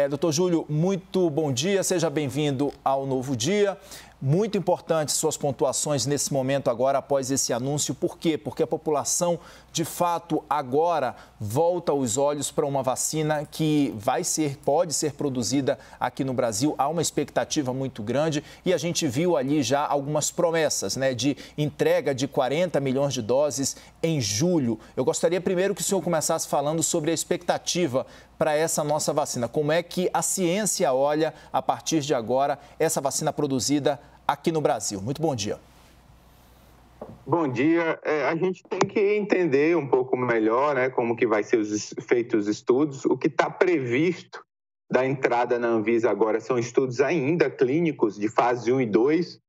Doutor Júlio, muito bom dia, seja bem-vindo ao Novo Dia. Muito importante suas pontuações nesse momento agora, após esse anúncio. Por quê? Porque a população, de fato, agora volta os olhos para uma vacina que pode ser produzida aqui no Brasil. Há uma expectativa muito grande e a gente viu ali já algumas promessas, né, de entrega de 40 milhões de doses em julho. Eu gostaria primeiro que o senhor começasse falando sobre a expectativa para essa nossa vacina. Como é que a ciência olha, a partir de agora, essa vacina produzida aqui no Brasil? Muito bom dia. Bom dia. A gente tem que entender um pouco melhor, né, como que vai ser feitos os estudos. O que está previsto da entrada na Anvisa agora são estudos ainda clínicos de fase 1 e 2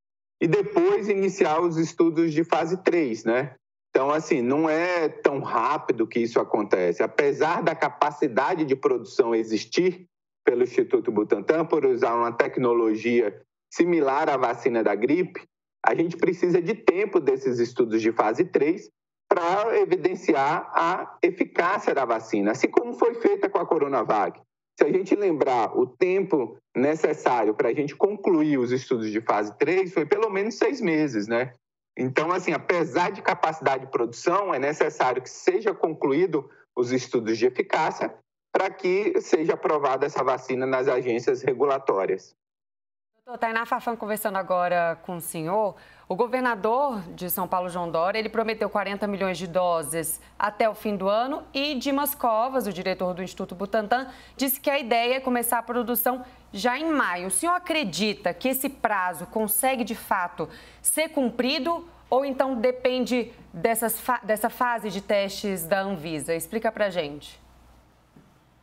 e depois iniciar os estudos de fase 3, né? Então, assim, não é tão rápido que isso acontece. Apesar da capacidade de produção existir pelo Instituto Butantan, por usar uma tecnologia similar à vacina da gripe, a gente precisa de tempo desses estudos de fase 3 para evidenciar a eficácia da vacina, assim como foi feita com a Coronavac. Se a gente lembrar, o tempo necessário para a gente concluir os estudos de fase 3 foi pelo menos 6 meses, né? Então, assim, apesar de capacidade de produção, é necessário que seja concluído os estudos de eficácia para que seja aprovada essa vacina nas agências regulatórias. Doutor Tainá Fafam, conversando agora com o senhor, o governador de São Paulo, João Dória, ele prometeu 40 milhões de doses até o fim do ano e Dimas Covas, o diretor do Instituto Butantan, disse que a ideia é começar a produção já em maio. O senhor acredita que esse prazo consegue, de fato, ser cumprido ou então depende dessa fase de testes da Anvisa? Explica pra gente.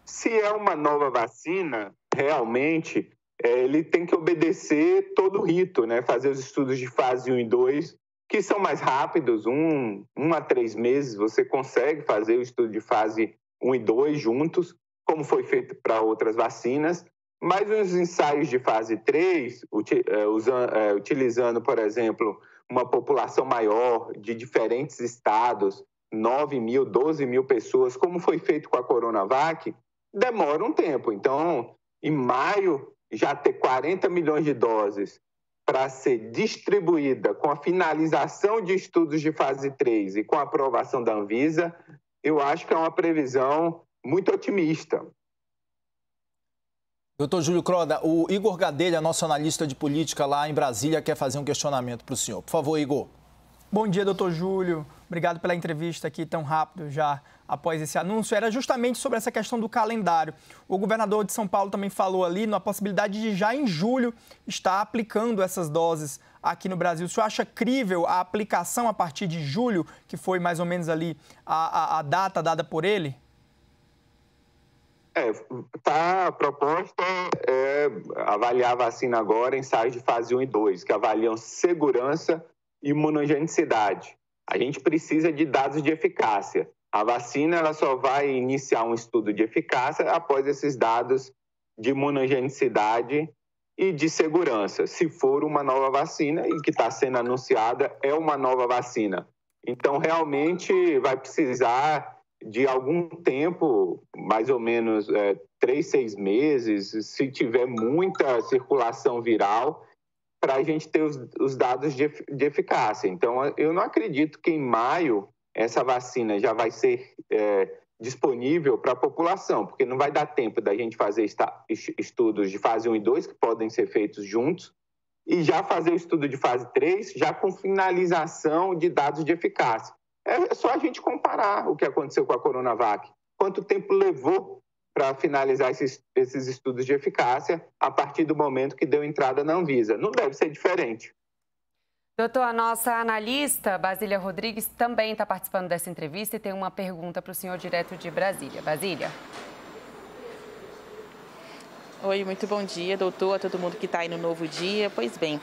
Se é uma nova vacina, realmente, ele tem que obedecer todo o rito, né? Fazer os estudos de fase 1 e 2, que são mais rápidos, 1 a 3 meses, você consegue fazer o estudo de fase 1 e 2 juntos, como foi feito para outras vacinas, mas os ensaios de fase 3, utilizando, por exemplo, uma população maior de diferentes estados, 9 mil, 12 mil pessoas, como foi feito com a Coronavac, demora um tempo. Então, em maio, já ter 40 milhões de doses para ser distribuída com a finalização de estudos de fase 3 e com a aprovação da Anvisa, eu acho que é uma previsão muito otimista. Doutor Júlio Croda, o Igor Gadelha, nosso analista de política lá em Brasília, quer fazer um questionamento para o senhor. Por favor, Igor. Bom dia, doutor Júlio. Obrigado pela entrevista aqui tão rápido já após esse anúncio. Era justamente sobre essa questão do calendário. O governador de São Paulo também falou ali na possibilidade de já em julho estar aplicando essas doses aqui no Brasil. O senhor acha crível a aplicação a partir de julho, que foi mais ou menos ali a data dada por ele? A proposta é avaliar a vacina agora em ensaios de fase 1 e 2, que avaliam segurança e imunogenicidade. A gente precisa de dados de eficácia. A vacina ela só vai iniciar um estudo de eficácia após esses dados de imunogenicidade e de segurança, se for uma nova vacina, e que está sendo anunciada é uma nova vacina. Então, realmente, vai precisar de algum tempo, mais ou menos 3, 6 meses, se tiver muita circulação viral, para a gente ter os dados de eficácia. Então, eu não acredito que em maio essa vacina já vai ser disponível para a população, porque não vai dar tempo da gente fazer estudos de fase 1 e 2, que podem ser feitos juntos, e já fazer o estudo de fase 3, já com finalização de dados de eficácia. É só a gente comparar o que aconteceu com a Coronavac. Quanto tempo levou para finalizar esses estudos de eficácia a partir do momento que deu entrada na Anvisa? Não deve ser diferente. Doutor, a nossa analista, Basília Rodrigues, também está participando dessa entrevista e tem uma pergunta para o senhor direto de Brasília. Basília. Oi, muito bom dia, doutor, a todo mundo que está aí no Novo Dia. Pois bem,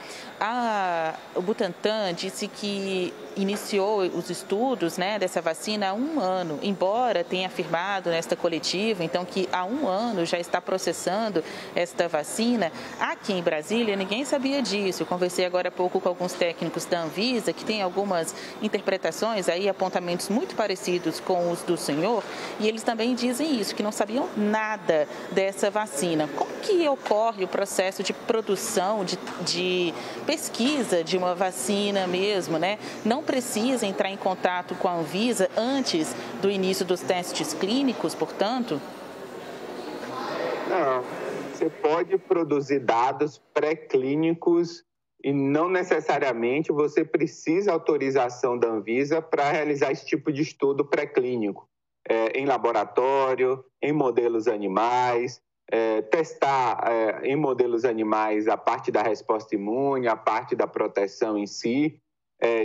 o Butantan disse que iniciou os estudos, né, dessa vacina há 1 ano, embora tenha afirmado nesta coletiva, então, que há 1 ano já está processando esta vacina. Aqui em Brasília, ninguém sabia disso. Eu conversei agora há pouco com alguns técnicos da Anvisa, que tem algumas interpretações, aí apontamentos muito parecidos com os do senhor, e eles também dizem isso, que não sabiam nada dessa vacina. Como que ocorre o processo de produção, de pesquisa de uma vacina mesmo, né? Não precisa entrar em contato com a Anvisa antes do início dos testes clínicos, portanto? Não, você pode produzir dados pré-clínicos e não necessariamente você precisa autorização da Anvisa para realizar esse tipo de estudo pré-clínico, em laboratório, em modelos animais, testar em modelos animais a parte da resposta imune, a parte da proteção em si.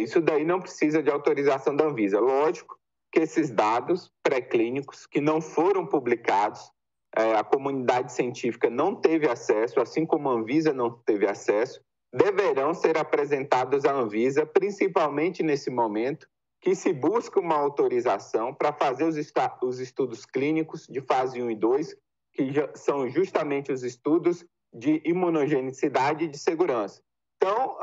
Isso daí não precisa de autorização da Anvisa. Lógico que esses dados pré-clínicos que não foram publicados, a comunidade científica não teve acesso, assim como a Anvisa não teve acesso, deverão ser apresentados à Anvisa, principalmente nesse momento que se busca uma autorização para fazer os estudos clínicos de fase 1 e 2, que são justamente os estudos de imunogenicidade e de segurança. Então,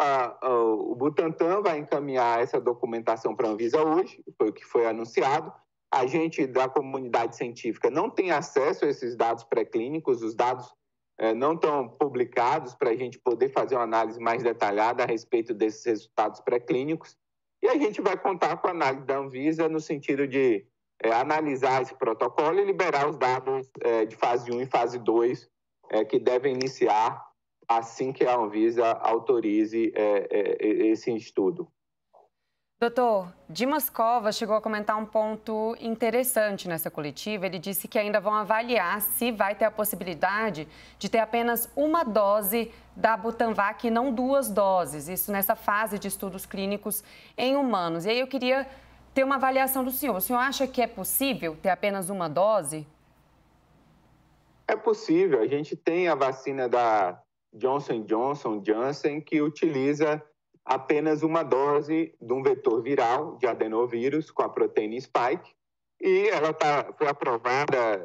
o Butantan vai encaminhar essa documentação para a Anvisa hoje, foi o que foi anunciado. A gente da comunidade científica não tem acesso a esses dados pré-clínicos, os dados não estão publicados para a gente poder fazer uma análise mais detalhada a respeito desses resultados pré-clínicos. E a gente vai contar com a análise da Anvisa no sentido de analisar esse protocolo e liberar os dados de fase 1 e fase 2 que devem iniciar assim que a Anvisa autorize esse estudo. Doutor, Dimas Covas chegou a comentar um ponto interessante nessa coletiva. Ele disse que ainda vão avaliar se vai ter a possibilidade de ter apenas uma dose da Butanvac e não 2 doses. Isso nessa fase de estudos clínicos em humanos. E aí eu queria ter uma avaliação do senhor. O senhor acha que é possível ter apenas uma dose? É possível. A gente tem a vacina da Johnson & Johnson, Janssen, que utiliza apenas uma dose de um vetor viral de adenovírus com a proteína spike e ela foi aprovada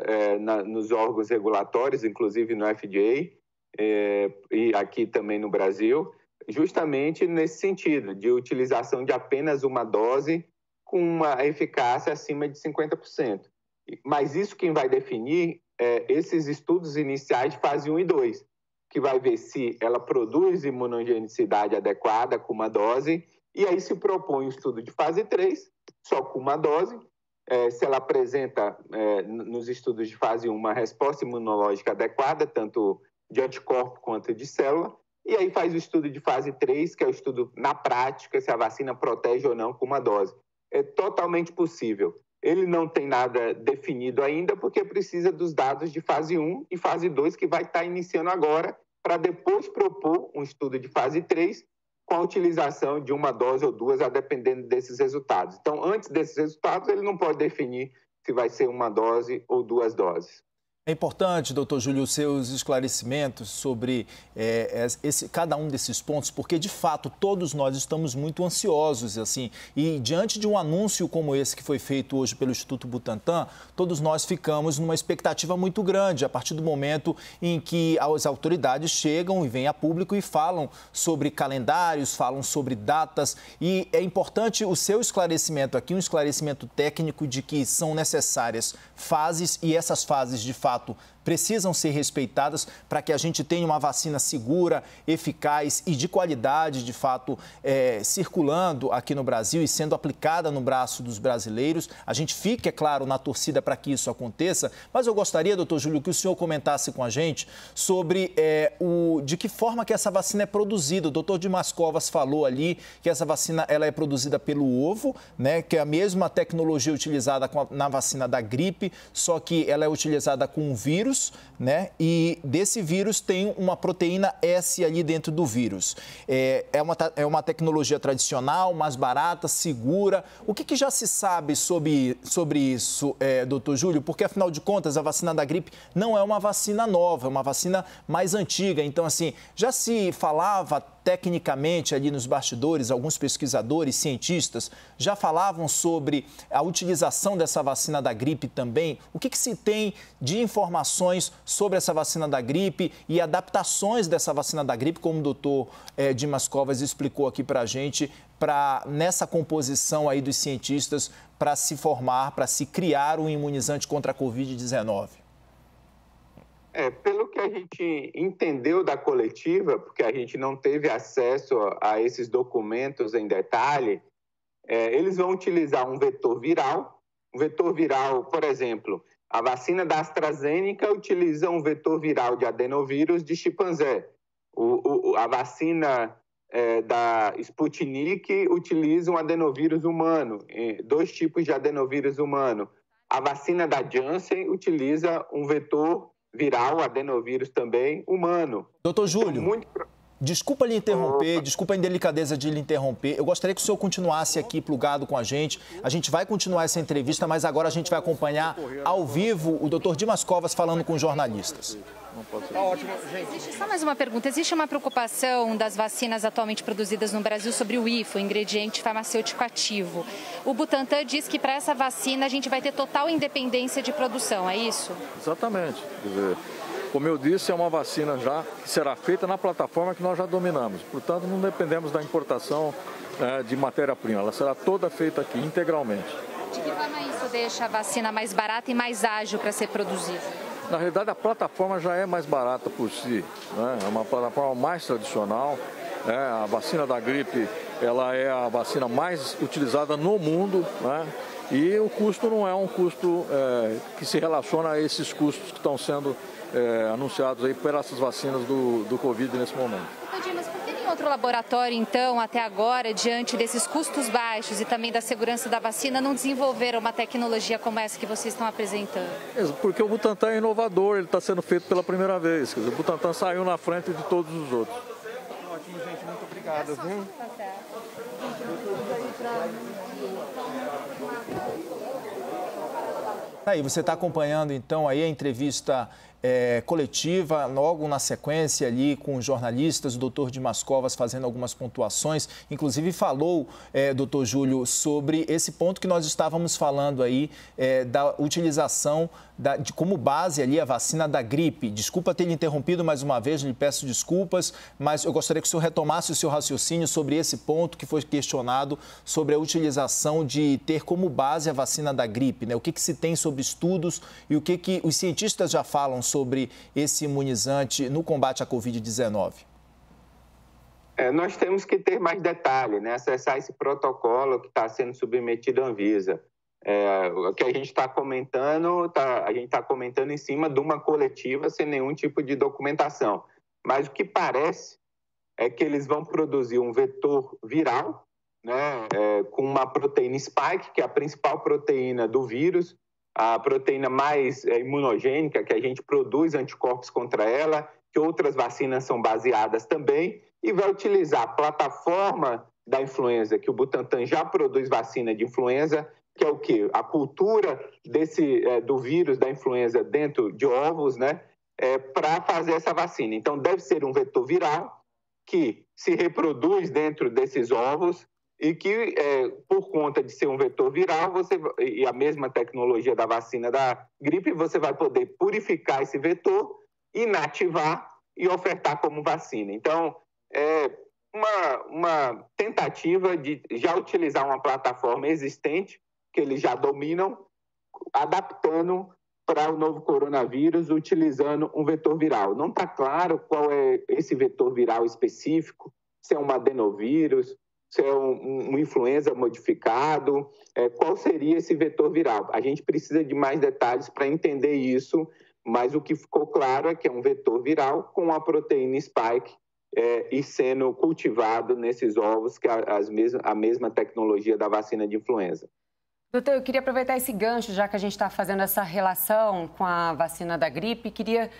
nos órgãos regulatórios, inclusive no FDA e aqui também no Brasil, justamente nesse sentido, de utilização de apenas uma dose com uma eficácia acima de 50%. Mas isso quem vai definir é esses estudos iniciais de fase 1 e 2, que vai ver se ela produz imunogenicidade adequada com uma dose, e aí se propõe um estudo de fase 3, só com uma dose, se ela apresenta nos estudos de fase 1 uma resposta imunológica adequada, tanto de anticorpo quanto de célula, e aí faz o estudo de fase 3, que é o estudo na prática, se a vacina protege ou não com uma dose. É totalmente possível. Ele não tem nada definido ainda, porque precisa dos dados de fase 1 e fase 2, que vai estar iniciando agora, para depois propor um estudo de fase 3 com a utilização de uma dose ou 2, a dependendo desses resultados. Então, antes desses resultados, ele não pode definir se vai ser uma dose ou 2 doses. É importante, doutor Júlio, os seus esclarecimentos sobre cada um desses pontos, porque, de fato, todos nós estamos muito ansiosos, assim, e diante de um anúncio como esse que foi feito hoje pelo Instituto Butantan, todos nós ficamos numa expectativa muito grande, a partir do momento em que as autoridades chegam e vêm a público e falam sobre calendários, falam sobre datas, e é importante o seu esclarecimento aqui, um esclarecimento técnico de que são necessárias fases e essas fases, de fato, precisam ser respeitadas para que a gente tenha uma vacina segura, eficaz e de qualidade, de fato, circulando aqui no Brasil e sendo aplicada no braço dos brasileiros. A gente fica, é claro, na torcida para que isso aconteça, mas eu gostaria, doutor Júlio, que o senhor comentasse com a gente sobre de que forma que essa vacina é produzida. O doutor Dimas Covas falou ali que essa vacina ela é produzida pelo ovo, né, que é a mesma tecnologia utilizada na vacina da gripe, só que ela é utilizada com um vírus, né? E desse vírus tem uma proteína S ali dentro do vírus. É uma tecnologia tradicional, mais barata, segura. O que já se sabe sobre isso, doutor Júlio? Porque, afinal de contas, a vacina da gripe não é uma vacina nova, é uma vacina mais antiga. Então, assim, já se falava tecnicamente ali nos bastidores, alguns pesquisadores, cientistas, já falavam sobre a utilização dessa vacina da gripe também? O que se tem de informações sobre essa vacina da gripe e adaptações dessa vacina da gripe, como o doutor Dimas Covas explicou aqui para a gente, nessa composição aí dos cientistas para se formar, para se criar um imunizante contra a Covid-19? Pelo que a gente entendeu da coletiva, porque a gente não teve acesso a esses documentos em detalhe, eles vão utilizar um vetor viral. Um vetor viral, por exemplo, a vacina da AstraZeneca utiliza um vetor viral de adenovírus de chimpanzé. A vacina da Sputnik utiliza um adenovírus humano, 2 tipos de adenovírus humano. A vacina da Janssen utiliza um vetor viral, adenovírus também, humano. Doutor Júlio, desculpa lhe interromper, desculpa a indelicadeza de lhe interromper. Eu gostaria que o senhor continuasse aqui plugado com a gente. A gente vai continuar essa entrevista, mas agora a gente vai acompanhar ao vivo o doutor Dimas Covas falando com jornalistas. Tá ótimo, gente. Existe só mais uma pergunta. Existe uma preocupação das vacinas atualmente produzidas no Brasil sobre o IFO, o ingrediente farmacêutico ativo. O Butantan diz que para essa vacina a gente vai ter total independência de produção, é isso? Exatamente. Quer dizer, como eu disse, é uma vacina já que será feita na plataforma que nós já dominamos. Portanto, não dependemos da importação de matéria-prima. Ela será toda feita aqui, integralmente. De que forma isso deixa a vacina mais barata e mais ágil para ser produzida? Na realidade, a plataforma já é mais barata por si, né? É uma plataforma mais tradicional. A vacina da gripe, ela é a vacina mais utilizada no mundo, né? E o custo não é um custo que se relaciona a esses custos que estão sendo anunciados aí por essas vacinas do Covid nesse momento. Mas por que nenhum outro laboratório, então, até agora, diante desses custos baixos e também da segurança da vacina, não desenvolveram uma tecnologia como essa que vocês estão apresentando? Porque o Butantan é inovador, ele está sendo feito pela primeira vez. Quer dizer, o Butantan saiu na frente de todos os outros. Ótimo, gente. Muito obrigado. Aí, você está acompanhando, então, aí a entrevista coletiva, logo na sequência ali com os jornalistas, o doutor Dimas Covas fazendo algumas pontuações, inclusive falou, doutor Júlio, sobre esse ponto que nós estávamos falando aí, da utilização de como base ali a vacina da gripe. Desculpa ter lhe interrompido mais uma vez, lhe peço desculpas, mas eu gostaria que o senhor retomasse o seu raciocínio sobre esse ponto que foi questionado, sobre a utilização de ter como base a vacina da gripe, né? O que se tem sobre estudos e o que os cientistas já falam sobre esse imunizante no combate à Covid-19? Nós temos que ter mais detalhe, né? Acessar esse protocolo que está sendo submetido à Anvisa. O que a gente está comentando, a gente está comentando em cima de uma coletiva sem nenhum tipo de documentação. Mas o que parece é que eles vão produzir um vetor viral, né? Com uma proteína spike, que é a principal proteína do vírus, a proteína mais imunogênica, que a gente produz anticorpos contra ela, que outras vacinas são baseadas também, e vai utilizar a plataforma da influenza, que o Butantan já produz vacina de influenza, que é o quê? A cultura do vírus da influenza dentro de ovos, né? Para fazer essa vacina. Então, deve ser um vetor viral que se reproduz dentro desses ovos, e que, por conta de ser um vetor viral, e a mesma tecnologia da vacina da gripe, você vai poder purificar esse vetor, inativar e ofertar como vacina. Então, é uma tentativa de já utilizar uma plataforma existente, que eles já dominam, adaptando para o novo coronavírus, utilizando um vetor viral. Não está claro qual é esse vetor viral específico, se é um adenovírus, se é um influenza modificado, qual seria esse vetor viral? A gente precisa de mais detalhes para entender isso, mas o que ficou claro é que é um vetor viral com a proteína spike e sendo cultivado nesses ovos, que é a mesma tecnologia da vacina de influenza. Doutor, eu queria aproveitar esse gancho, já que a gente está fazendo essa relação com a vacina da gripe, queria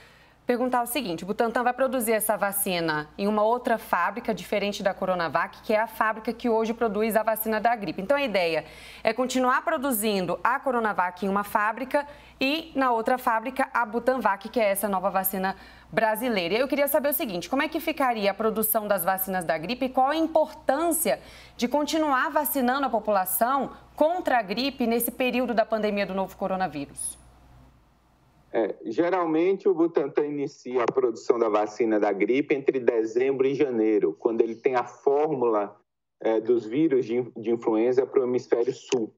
Perguntar o seguinte, o Butantan vai produzir essa vacina em uma outra fábrica diferente da Coronavac, que é a fábrica que hoje produz a vacina da gripe. Então, a ideia é continuar produzindo a Coronavac em uma fábrica e, na outra fábrica, a Butanvac, que é essa nova vacina brasileira. E eu queria saber o seguinte, como é que ficaria a produção das vacinas da gripe e qual a importância de continuar vacinando a população contra a gripe nesse período da pandemia do novo coronavírus? Geralmente, o Butantan inicia a produção da vacina da gripe entre dezembro e janeiro, quando ele tem a fórmula dos vírus de influenza para o hemisfério sul.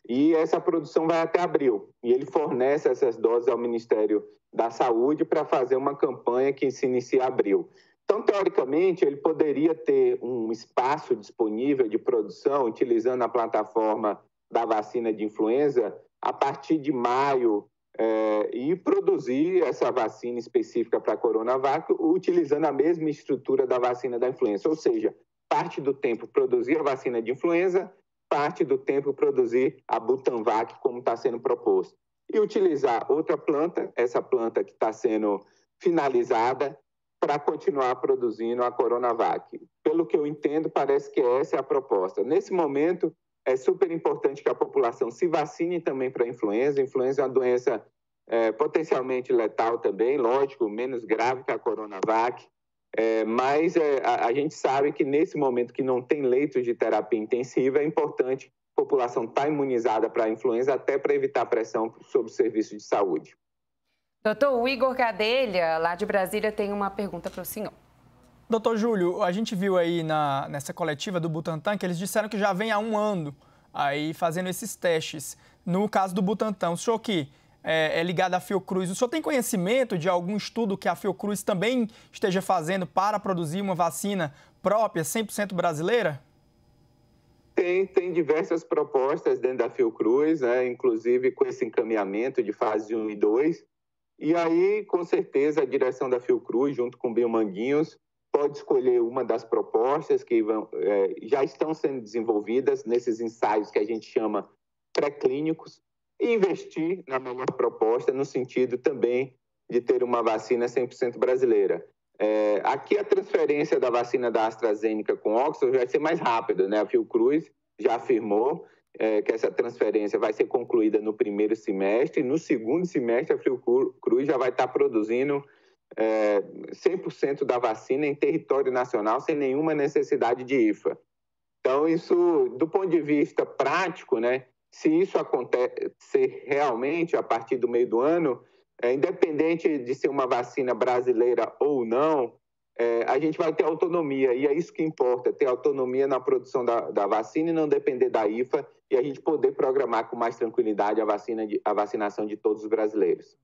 E essa produção vai até abril. E ele fornece essas doses ao Ministério da Saúde para fazer uma campanha que se inicia em abril. Então, teoricamente, ele poderia ter um espaço disponível de produção, utilizando a plataforma da vacina de influenza, a partir de maio, e produzir essa vacina específica para a Coronavac, utilizando a mesma estrutura da vacina da influenza. Ou seja, parte do tempo produzir a vacina de influenza, parte do tempo produzir a Butanvac, como está sendo proposto. E utilizar outra planta, essa planta que está sendo finalizada, para continuar produzindo a Coronavac. Pelo que eu entendo, parece que essa é a proposta. Nesse momento, é super importante que a população se vacine também para a influenza. A influenza é uma doença potencialmente letal também, lógico, menos grave que a Coronavac. Mas a gente sabe que nesse momento que não tem leitos de terapia intensiva, é importante a população estar imunizada para a influenza, até para evitar pressão sobre o serviço de saúde. Doutor, o Igor Gadelha, lá de Brasília, tem uma pergunta para o senhor. Doutor Júlio, a gente viu aí nessa coletiva do Butantan que eles disseram que já vem há um ano aí fazendo esses testes. No caso do Butantan, o senhor que é ligado à Fiocruz, o senhor tem conhecimento de algum estudo que a Fiocruz também esteja fazendo para produzir uma vacina própria, 100% brasileira? Tem diversas propostas dentro da Fiocruz, inclusive com esse encaminhamento de fase 1 e 2. E aí, com certeza, a direção da Fiocruz, junto com o Biomanguinhos, pode escolher uma das propostas que já estão sendo desenvolvidas nesses ensaios que a gente chama pré-clínicos e investir na melhor proposta no sentido também de ter uma vacina 100% brasileira. Aqui a transferência da vacina da AstraZeneca com Oxford vai ser mais rápida, né? A Fiocruz já afirmou que essa transferência vai ser concluída no primeiro semestre. No segundo semestre, a Fiocruz já vai estar produzindo 100% da vacina em território nacional, sem nenhuma necessidade de IFA. Então, isso, do ponto de vista prático, né, se isso acontecer realmente a partir do meio do ano, independente de ser uma vacina brasileira ou não, a gente vai ter autonomia, e é isso que importa, ter autonomia na produção da vacina e não depender da IFA, e a gente poder programar com mais tranquilidade a vacinação de todos os brasileiros.